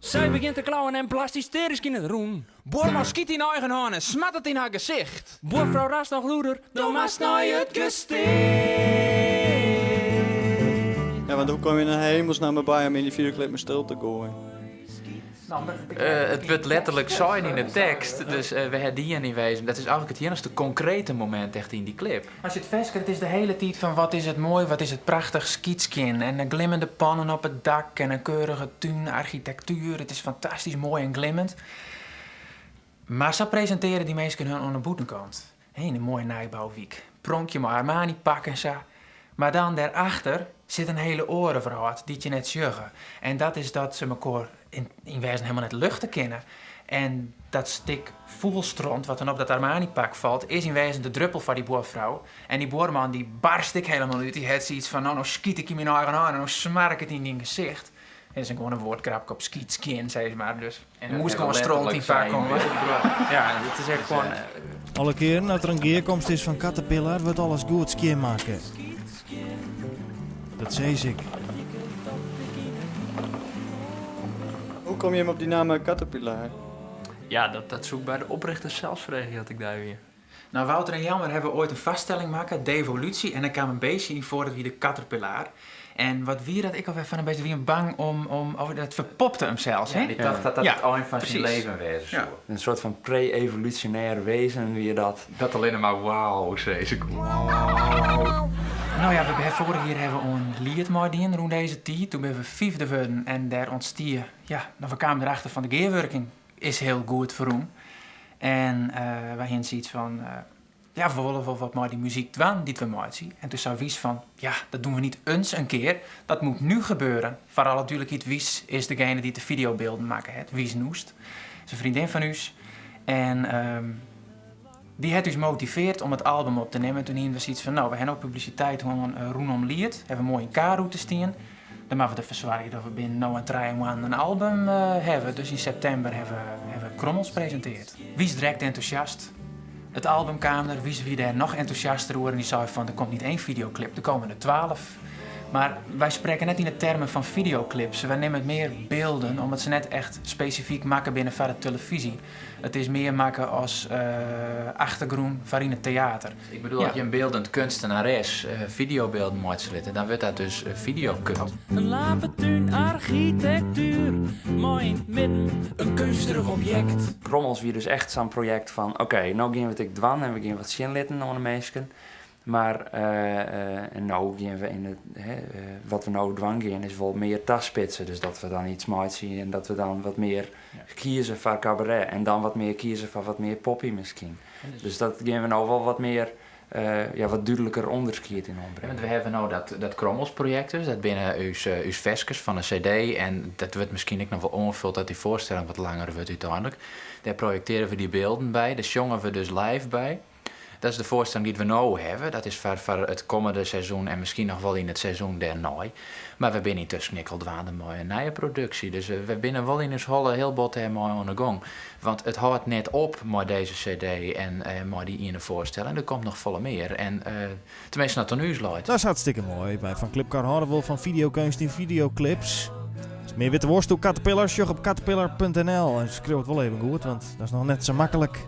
Zij begint te klauwen en blast hysterisch in het roen. Boorman schiet in eigen hand en smat het in haar gezicht. Boervrouw rast nog loeder, dan maar snij het gesteed. Ja, want hoe kom je naar hemelsnaam bij om in die videoclip met stil te gooien? Het wordt letterlijk zijn in de tekst, dus we hebben die in wezen. Dat is eigenlijk het enige concrete moment echt in die clip. Als je het vestket, het is de hele tijd van wat is het mooi, wat is het prachtig skietskin. En de glimmende pannen op het dak en een keurige tuin, architectuur. Het is fantastisch mooi en glimmend. Maar zo presenteren die mensen hun aan de boetenkant. Een mooie nijbouwwiek. Pronkje maar Armani pakken en zo. Maar dan daarachter zit een hele orenverhaal die je net zuggen. En dat is dat ze elkaar in wezen helemaal net luchten kennen. En dat stuk voelstront wat dan op dat Armani-pak valt, is in wezen de druppel van die boervrouw. En die boerman die barst ik helemaal uit. Die heeft zoiets van, nou schiet ik in mijn eigen hand en nou smark het in die gezicht. Dat is gewoon een woordkrapje op skietskin, zei ze maar. Dus. En er moest gewoon stront in vaak komen. Ja, het is echt gewoon... Alle keren dat er een keerkomst is van Caterpillar, wordt alles goed schoonmaken. Dat zei ik. Hoe kom je hem op die naam Caterpillar? Ja, dat zoek bij de oprichter zelfsvereniging had ik daar weer. Nou, Wouter en Jan hebben ooit een vaststelling maken, de evolutie. En dan kwam een beestje in voor dat wie de Caterpillar. En wat wie dat ik alweer van een beetje wie bang om dat verpopte hem zelfs. Ja, die dacht dat het eind van zijn leven was. Ja. Een soort van pre-evolutionair wezen, wie je dat... Dat alleen maar wauw, zei ze. Nou ja, we hebben vorig jaar hebben we een lied maken rond deze tijd. Toen ben we vijfde worden en daar ontstier. Ja, dan we kwamen erachter van de gearworking is heel goed voor hem. En wij hadden zoiets van, ja, we willen wel wat maar die muziek doen die we maken. En toen zou Wies van, ja, dat doen we niet eens een keer. Dat moet nu gebeuren. Vooral natuurlijk niet Wies is degene die de videobeelden maken heeft. Wies Noest, zijn vriendin van ons. En die heeft ons motiveerd om het album op te nemen. En toen hadden we zoiets van, nou, we hebben ook publiciteit gewoon rondom lied. Hebben we mooi in K-route staan. Dan moeten we ervoor zorgen dat we binnen nou en 3 maanden een album hebben. Dus in september hebben we Krommels presenteerd. Wie is direct enthousiast? Het album kwam er, wie daar nog enthousiaster over. En die zei van, er komt niet 1 videoclip, er komen er 12. Maar wij spreken net in de termen van videoclips. Wij nemen het meer beelden, omdat ze net echt specifiek maken binnen van de televisie. Het is meer maken als achtergrond voor in het theater. Ik bedoel, als je een beeldend kunstenares videobeelden moet slitten, dan wordt dat dus videokunst. Een lapentuin, architectuur, mooi in het midden, een kunstig object. Krommels wie dus echt zo'n project van, oké, nou gaan we het doen en we gaan wat zin litten aan de mensen. Maar en nou gaan we in het, wat we nou doen gaan is wel meer tasspitsen. Dus dat we dan iets moois zien en dat we dan wat meer kiezen voor cabaret. En dan wat meer kiezen voor wat meer poppy misschien. Dus dat gaan we nou wel wat meer, wat duidelijker onderscheid in ombrengen. Want we hebben nou dat Krommelsproject dus, dat binnen uw veskes van een cd. En dat wordt misschien ook nog wel ongevuld dat die voorstelling wat langer wordt uiteindelijk. Daar projecteren we die beelden bij, daar zongen we dus live bij. Dat is de voorstelling die we nu hebben. Dat is voor het komende seizoen en misschien nog wel in het seizoen daarna. Maar we zijn intussen al dwaande mooie nieuwe productie. Dus we zijn wel in ons holle heel bot mooi aan de gang. Want het houdt net op met deze cd en met die ene voorstelling. Er komt nog volle meer. En tenminste naar tenues luidt. Dat is hartstikke mooi. Wij van Clipcar houden wel van videokunst in videoclips. Als meer witte worst op Caterpillar, sjog op caterpillar.nl. En schreeuw het wel even goed, want dat is nog net zo makkelijk.